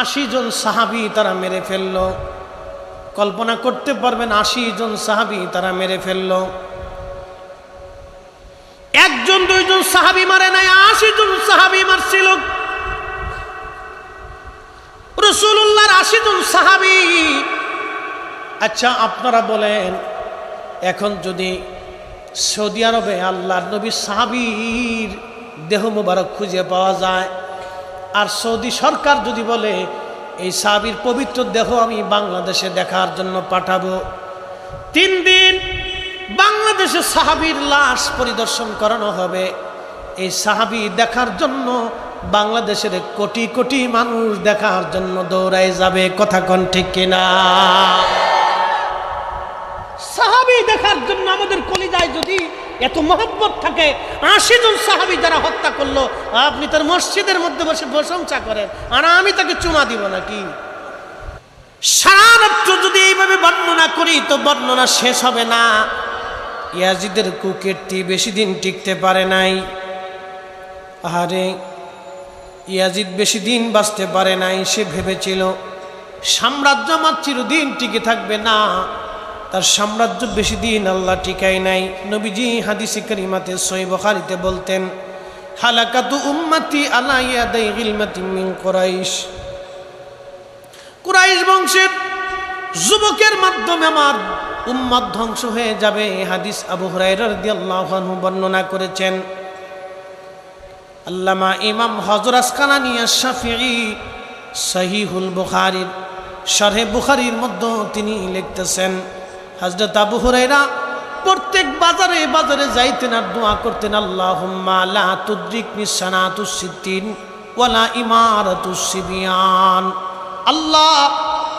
80 জন সাহাবী তারা মেরে ফেললো। কল্পনা করতে পারবেন, 80 জন সাহাবী তারা মেরে ফেললো। 1 জন 2 জন সাহাবী মারে নাই, 80 জন সাহাবী মারছিল। রাসূলুল্লাহর 80 জন সাহাবী। আচ্ছা আপনারা বলেন, এখন যদি সৌদি আরবে আল্লাহর নবী সাহাবীর দেহ মোবারক খুঁজে পাওয়া যায়, আর সৌদি সরকার যদি বলে এই সাহাবীর পবিত্র দেহ আমি বাংলাদেশে দেখার জন্য পাঠাবো, 3 দিন বাংলাদেশে সাহাবীর লাশ পরিদর্শন করানো হবে। এই সাহাবী দেখার জন্য বাংলাদেশের কোটি কোটি মানুষ দেখার জন্য দৌড়ায় যাবে। কথা কোন ঠিক কিনা? সাহাবী দেখার জন্য আমাদের কলিজায় যদি এত মহব্বত থাকে, 80 জন সাহাবী যারা হত্যা করলো, আপনি তার মসজিদের মধ্যে বসে প্রশংসা করেন, আর আমি তাকে চুমা দিব নাকি? সারা রাত্র যদি এইভাবে বর্ণনা করি তো বর্ণনা শেষ হবে না। ইয়াজিদের কুকীর্তি বেশি দিন টিকতে পারে নাই। আরে ইয়াজিদ বেশি দিন বাঁচতে পারে নাই। সে ভেবেছিল সাম্রাজ্য আমার চিরদিন টিকে থাকবে না, তার সাম্রাজ্য বেশি দিন আল্লাহ টিকায় নাই। নবীজি হাদিসে কারিমাতে সহিহ বুখারীতে বলতেন, হালাকাতু উম্মতি আলা ইয়াদাই গিলমাতিন মিন কুরাইশ। কুরাইশ বংশের যুবকের মাধ্যমে আমার উম্মত ধ্বংস হয়ে যাবে। হাদিস আবু হুরায়রা রাদিয়াল্লাহু আনহু বর্ণনা করেছেন। আল্লামা ইমাম হযরত আসকালানী আশ-শাফিঈ সহিহুল বুখারীর শরহে বুখারীর মধ্যে তিনি লিখতেছেন, হযরত আবু হুরায়রা প্রত্যেক বাজারে বাজারে যাইতেন আর দোয়া করতেন, আল্লাহুম্মা লা তুদরিকনি সানাতুস সিদ্দিন ওয়ালা ইমারাতুস সিবিয়ান। আল্লাহ,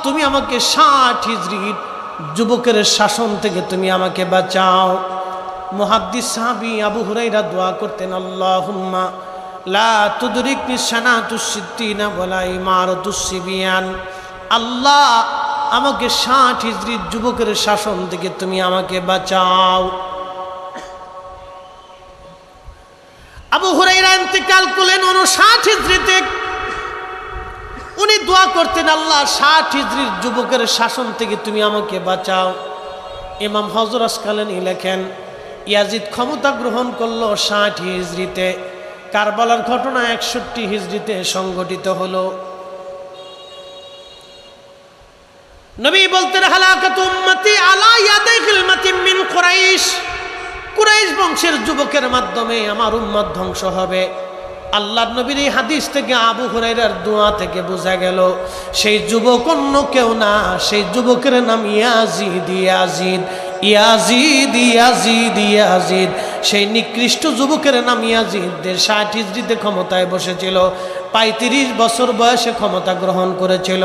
তুমি আমাকে 60 হিজরির যুবকের শাসন থেকে তুমি আমাকে বাঁচাও। মুহাদ্দিস সাহাবী আবু হুরায়রা দোয়া করতেন, আল্লাহুম্মা লা তুদরিকনি সানাতুস সিদ্দিন ওয়ালা ইমারাতুস সিবিয়ান। আল্লাহ, আমাকে 60 হিজরির যুবকের শাসন থেকে তুমি আমাকে বাঁচাও। আবু হুরায়রা ইন্তেকাল করলেন 59 হিজরিতে। উনি দোয়া করতেন, আল্লাহ 60 হিজরির যুবকের শাসন থেকে তুমি আমাকে বাঁচাও। ইমাম হযরত আসকালানী লেখেন, ইয়াজিদ ক্ষমতা গ্রহণ করলো 60 হিজরিতে। কারবালার ঘটনা 61 হিজরিতে সংঘটিত হলো। নবী বলতেন, হালাকাতু উম্মতি আলা ইয়াদাই গিলমাতিন মিন কুরাইশ। কুরাইশ বংশের যুবকের মাধ্যমে আমার উম্মত ধ্বংস হবে। আল্লাহর নবীর এই হাদিস থেকে আবু হুরায়রার দোয়া থেকে বোঝা গেল সেই যুবক অন্য কেউ না, সেই যুবকের নাম Yazid. Yazid Yazid Yazid Yazid, সেই নিকৃষ্ট যুবকের নাম ইয়াজিদ 60 হিজরিতে ক্ষমতায় বসেছিল। 35 বছর বয়সে ক্ষমতা গ্রহণ করেছিল।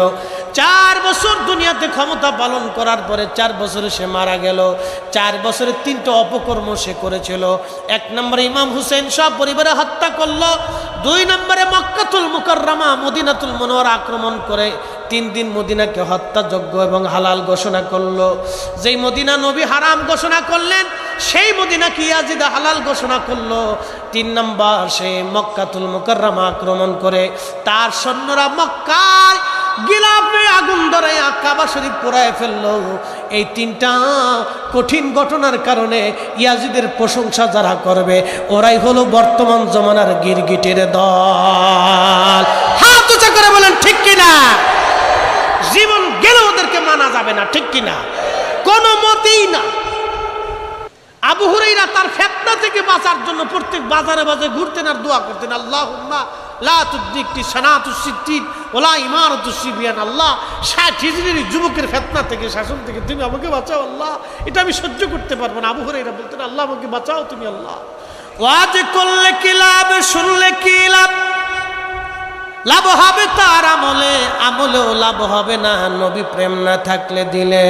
4 বছর দুনিয়াতে ক্ষমতা পালন করার পরে 4 বছরে সে মারা গেল। 4 বছরে 3টা অপকর্ম সে করেছিল। 1 নম্বরে ইমাম হুসেন সব পরিবারে হত্যা করলো। 2 নম্বরে মক্কাতুল মুকাররমা মদিনাতুল মুনাওয়ারা আক্রমণ করে 3 দিন মদিনাকে হত্যাযোগ্য এবং হালাল ঘোষণা করলো। যেই মদিনা নবী হারাম ঘোষণা করলেন, সেই মদিনাকে ইয়াজিদ হালাল ঘোষণা করলো। 3 নম্বর সে মক্কাতুল মুকাররমা আক্রমণ করে তার সৈন্যরা মক্কার গিলাফে আগুন ধরে কাবা শরীফ পোড়ায় ফেললো। এই 3টা কঠিন ঘটনার কারণে ইয়াজিদের প্রশংসা যারা করবে ওরাই হলো বর্তমান জমানার গিরগিটের দল। হাত উঁচা করে বলেন ঠিক কিনা? জীবন গেলে ওদেরকে মানা যাবে না, ঠিক কিনা? কোনো মতেই না। আবু হুরায়রা তার ফিতনা থেকে বাঁচার জন্য প্রত্যেক বাজারে বাজারে ঘুরতেন আর দোয়া করতেন, আল্লাহুম্মা লা তুদরিকনি সানাতুস সিদ্দিক ওয়ালা ইমারাতুস সিবিয়ান। আল্লাহ 60 হিজরির যুবকের ফিতনা থেকে, শাসন থেকে তুমি আমাকে বাঁচাও আল্লাহ, এটা আমি সহ্য করতে পারবো না। আবু হুরায়রা বলতেন, আল্লাহ আমাকে বাঁচাও তুমি আল্লাহ। ওয়াজ করলে কি লাভ, শুনলে কি লাভ? লাভ হবে তার আমলে, আমলেও লাভ হবে না নবী প্রেম না থাকলে দিলে।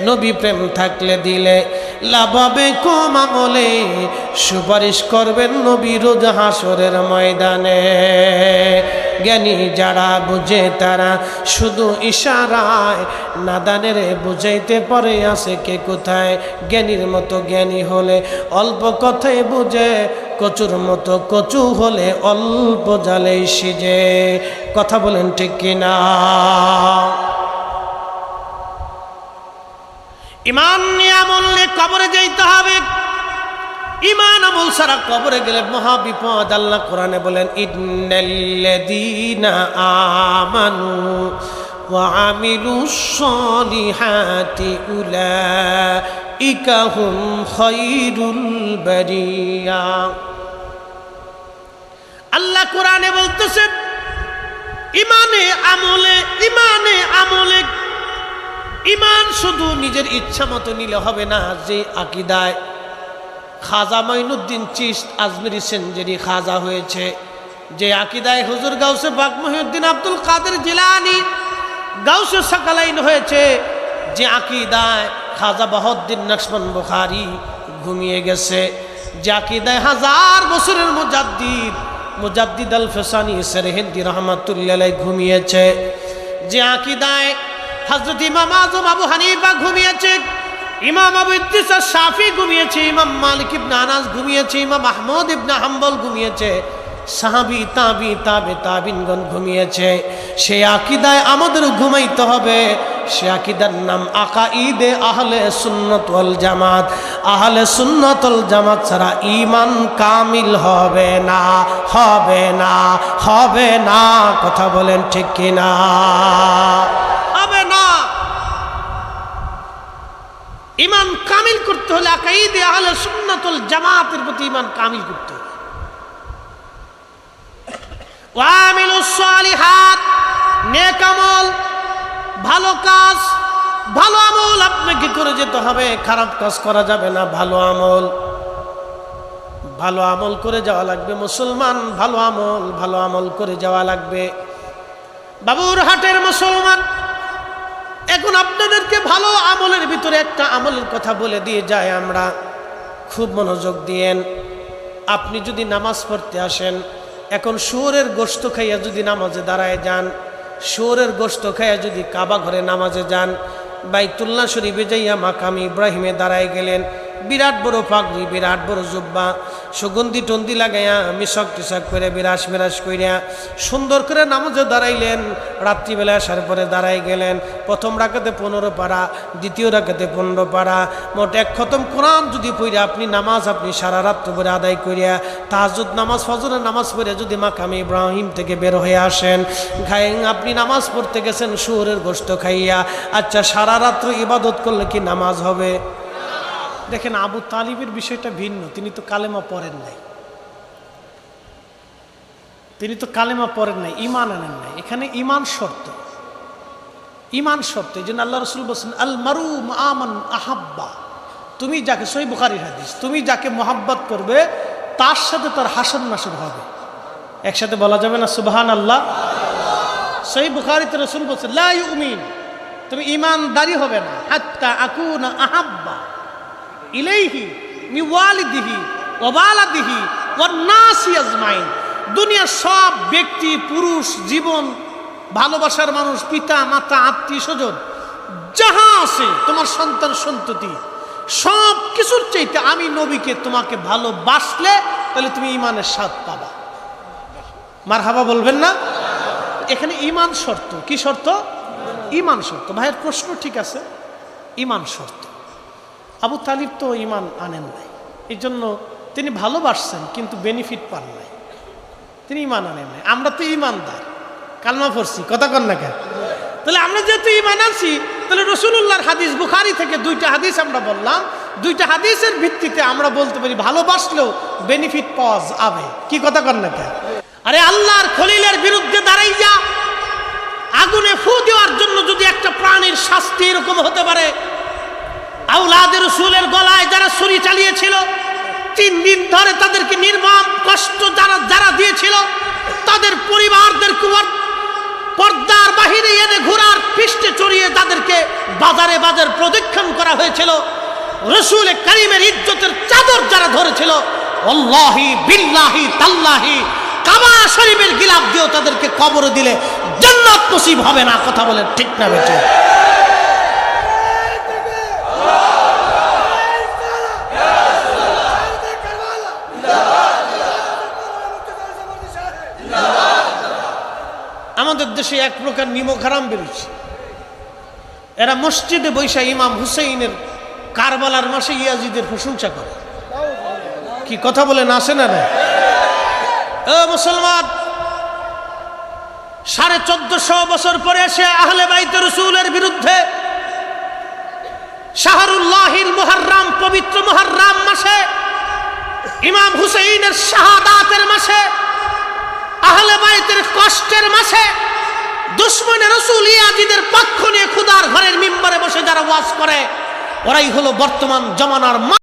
নবী প্রেম থাকলে দিলে লাভ হবে কম আমলে, সুপারিশ করবেন নবী রোজ হাসরের ময়দানে। জ্ঞানী যারা বুঝে তারা শুধু ইশারায়, নাদানের বুঝাইতে পারে আছে কে কোথায়। জ্ঞানীর মতো জ্ঞানী হলে অল্প কথাই বুঝে, কচুর মতো কচু হলে অল্প জালেই সিজে। কথা বলেন ঠিক কিনা? ইমান নিয়ে আমল নিয়ে কবরে যাইতে হবে। ইমান আমল ছাড়া কবরে গেলে মহা বিপদ। আল্লাহ কোরআনে বলেন, ইন্নাল্লাযীনা আমানু ওয়া আমিলুস সলিহাতি উলাইকা হুম খায়রুল বারিয়া। আল্লাহ কোরআনে বলতেছেন, ইমানে আমলে, ইমানে আমলে। ইমান শুধু নিজের ইচ্ছা মতো নিলে হবে না। যে আকীদায় খাজা মাইনুদ্দিন চিশত আজমিরি সেনজেরি খাজা হয়েছে, যে আকীদায় হুজুর গাউসে পাক মহিউদ্দিন আব্দুল কাদের জিলানী গাউসে সাকালাইন হয়েছে, যে আকীদায় খাজা বাহাউদ্দিন নকশবন্দ বুখারী ঘুমিয়ে গেছে, যে আকীদায় 1000 বছরের মুজাদ্দিদ আল ফিসানি সেরহিন্দি রহমাতুল্লাহ আলাইহি ঘুমিয়েছে, যে আকীদায় হযরত ইমাম আযম আবু হানিফা ঘুমিয়েছে, ইমাম আবু ইদ্রিস শাফি ঘুমিয়েছে, ইমাম মালিক ইবনে আনাস ঘুমিয়েছে, ইমাম আহমদ ইবনে হাম্বল ঘুমিয়েছে, সাহাবী তাবি তাবিনগণ ঘুমিয়েছে। সেই আকীদায় আমাদের ঘুমাইতে হবে। সে আকীদার নাম আকাঈদে আহলে সুন্নাত ওয়াল জামাত। আহলে সুন্নাত ওয়াল জামাত ছাড়া ঈমান কামিল হবে না, হবে না, হবে না। কথা বলেন ঠিক কিনা? হবে না। ঈমান কামিল করতে হলে আকাঈদে আহলে সুন্নাত ওয়াল জামাতের প্রতি ঈমান কামিল করতে হবে। ওয়ামিলুস সালিহাত, নেক আমল, ভালো কাজ, ভালো আমল আপনাকে করে যেতে হবে। খারাপ কাজ করা যাবে না। ভালো আমল, ভালো আমল করে যাওয়া লাগবে। মুসলমান ভালো আমল করে যাওয়া লাগবে। বাবুরহাটের মুসলমান, এখন আপনাদেরকে ভালো আমলের ভিতরে একটা আমলের কথা বলে দিয়ে যায় আমরা, খুব মনোযোগ দিয়েন। আপনি যদি নামাজ পড়তে আসেন, এখন শুয়োরের গোশত খাইয়া যদি নামাজে দাঁড়ায় যান, শুয়োরের গোশত খাইয়া যদি কাবা ঘরে নামাজে যান, বাইতুল্লাহ শরীফে যাইয়া মাকাম ইব্রাহিমে দাঁড়ায় গেলেন, বিরাট বড় পাগড়ি, বিরাট বড় জুব্বা, সুগন্ধি টন্দি লাগাইয়া মিশক টিশক করে বিরাস মিরাস কইরা সুন্দর করে নামাজে দাঁড়াইলেন। রাত্রিবেলা আসার পরে দাঁড়াই গেলেন। প্রথম রাকাতে 15 পারা, দ্বিতীয় রাকাতে 15 পারা, মোট 1 খতম কোরআন যদি পড়ে আপনি নামাজ আপনি সারা রাত্র পরে আদায় করিয়া তাহাজ্জুদ নামাজ, ফজরের নামাজ পড়ে যদি মাকামে ইব্রাহিম থেকে বের হয়ে আসেন, আপনি নামাজ পড়তে গেছেন শুয়োরের গোশত খাইয়া, আচ্ছা সারা রাত্র ইবাদত করলে কি নামাজ হবে? দেখেন, আবু তালিবের বিষয়টা ভিন্ন। তিনি তো কালেমা পড়েন নাই, ঈমান আনেন নাই। এখানে ঈমান শর্ত। ইমান শর্ত। এই জন্য আল্লাহ রসুল বলছেন আল মারু আমান আহাব্বা, তুমি যাকে, সহিহ বুখারীর হাদিস, তুমি যাকে মহাব্বত করবে তার সাথে তার হাসন নাসর হবে। একসাথে বলা যাবে না সুবহানাল্লাহ? সহিহ বুখারীতে রাসূল বলছেন লা ইউমিন, তুমি ঈমানদারি হবে না হাত্তা আকুনা আহাব্বা ইলাইহি মিন ওয়ালিদিহি ওয়া ওয়ালাদিহি ওয়ান নাসি আজমাইন। দুনিয়ার সব ব্যক্তি, পুরুষ, জীবন, ভালোবাসার মানুষ, পিতা মাতা, আত্মীয় স্বজন যাহা আছে, তোমার সন্তান সন্ততি, সব কিছুর চাইতে আমি নবীকে তোমাকে ভালোবাসলে তাহলে তুমি ঈমানের স্বাদ পাবা। মারহাবা বলবেন না? এখানে ঈমান শর্ত। কি শর্ত? ঈমান শর্ত। ভাইয়ের প্রশ্ন ঠিক আছে, ঈমান শর্ত। আবু তালিব তো ঈমান আনেন নাই, এই জন্য তিনি ভালোবাসছেন কিন্তু বেনিফিট পান নাই, তিনি ঈমান আনেন নাই। আমরা তো ঈমানদার, কালমা পড়ছি, কথা কন না কেন? তাহলে আমরা যেহেতু ঈমান আনছি, তাহলে রাসূলুল্লাহর হাদিস, বুখারী থেকে দুইটা হাদিস আমরা বললাম, দুইটা হাদিসের ভিত্তিতে আমরা বলতে পারি ভালোবাসলেও বেনিফিট পাওয়া যাবে। কি কথা কন না কেন? আরে আল্লাহর খলিলের বিরুদ্ধে দাঁড়াইয়া আগুনে ফু দেওয়ার জন্য যদি একটা প্রাণীর শাস্তি এরকম হতে পারে, আওলাদের রাসূলের গলায় যারা ছুরি চালিয়েছিল, 3 দিন ধরে তাদেরকে নির্মম কষ্ট যারা দিয়েছিল, তাদের পরিবারদের পর্দার বাহিরে এনে ঘোড়ার পৃষ্ঠে চড়িয়ে তাদেরকে বাজারে বাজার প্রদক্ষিণ করা হয়েছিল, রাসূল কারীমের ইজ্জতের চাদর যারা ধরেছিল, আল্লাহি বিল্লাহি তাল্লাহি কাবা শরীফের গিলাফ দিয়েও তাদেরকে কবর দিলে জান্নাত নসিব হবে না। কথা বলেন ঠিক না বেঠিক? আমাদের দেশে এক প্রকার নিমক হারাম বেরোচ্ছে। এরা মসজিদে বৈশা ইমাম হুসাইনের কারবালার মাসে ইয়াজিদের প্রশংসা করে। কি কথা বলেন, আসে না? ও মুসলমান, 1450 বছর পরে এসে আহলে বাইত রাসূলের বিরুদ্ধে শাহরুল্লাহিল মুহাররম, পবিত্র মুহাররম মাসে, ইমাম হুসাইনের শাহাদাতের মাসে, আহলে বাইতের কষ্টের মাসে, দুশমনে রাসূল ইয়াজিদের পক্ষ নিয়ে খুদার ঘরের মিম্বরে বসে যারা ওয়াজ করে, ওরাই হলো বর্তমান জামানার